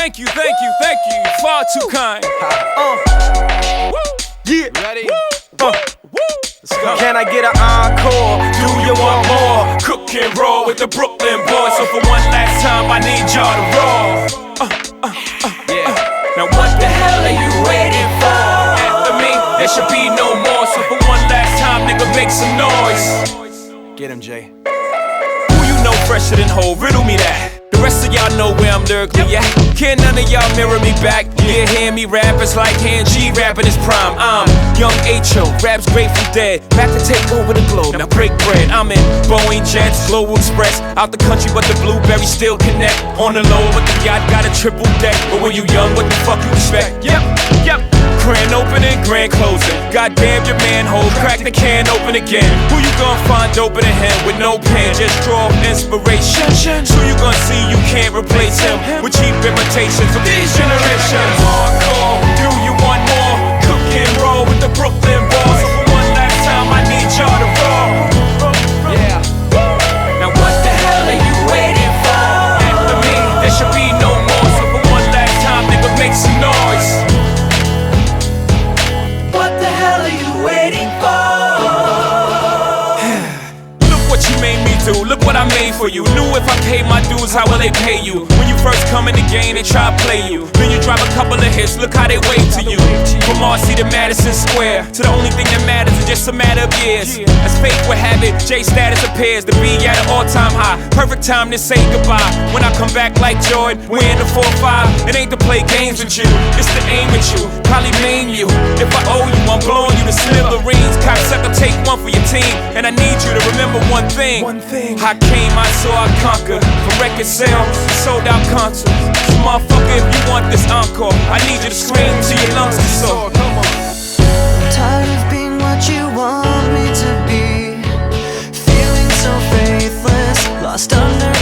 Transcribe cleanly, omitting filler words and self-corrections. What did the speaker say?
Thank you, thank you, thank you. Far too kind. Yeah. Ready? Let's go. Can I get an encore? Do you want more? Cook and roll with the Brooklyn boys. So for one last time, I need y'all to roll. Yeah. Now what the hell are you waiting for? After me, there should be no more. So for one last time, nigga, make some noise. Get him, Jay. Who you know fresher than Ho? Riddle me that. The rest of y'all know where I'm lyrically at. Can none of y'all mirror me back? Yeah, hear me rap, it's like Han G rapping his prime. I'm young H.O., raps Grateful Dead, back to take over the globe, now break bread. I'm in Boeing Jets, Global Express, out the country but the blueberries still connect. On the low but the yacht got a triple deck. But when you young, what the fuck you expect? Yep. Grand opening, grand closing. Goddamn your manhole, crack the can open again. Who you gonna find open in him with no pen? Just draw inspiration. Who you gonna see you can't replace him with cheap imitations of these generations? Hardcore, do you want more? Cook and roll with the Brooklyn boys. So for one last time, I need y'all to roll. Yeah. Now what the hell are you waiting for? After me, there should be no more. So for one last time, nigga, make some noise. What the hell are you waiting for? Look what you made me do, look what I made for you. Knew if I paid my dues, how will they pay you? When you first come in the game, they try to play you. Then you drop a couple of hits, look how they wave to you. From Marcy to Madison Square, to the only thing that matters is just a matter of years. As fate would have it, J status appears to be at an all-time high. Perfect time to say goodbye. When I come back like Jordan, we're in the 4-5. It ain't to play games with you, it's to aim at you, probably maim you. If I owe you, I'm blowing you to smithereens. Cocksucker, take one for your team, and I need you to remember one thing. I came, I saw, I conquered. From record sales, sold out concerts. So motherfucker, if you want this encore, I need you to scream till your lungs are sore. Come on. I'm tired of being what you want me to be, feeling so faithless, lost under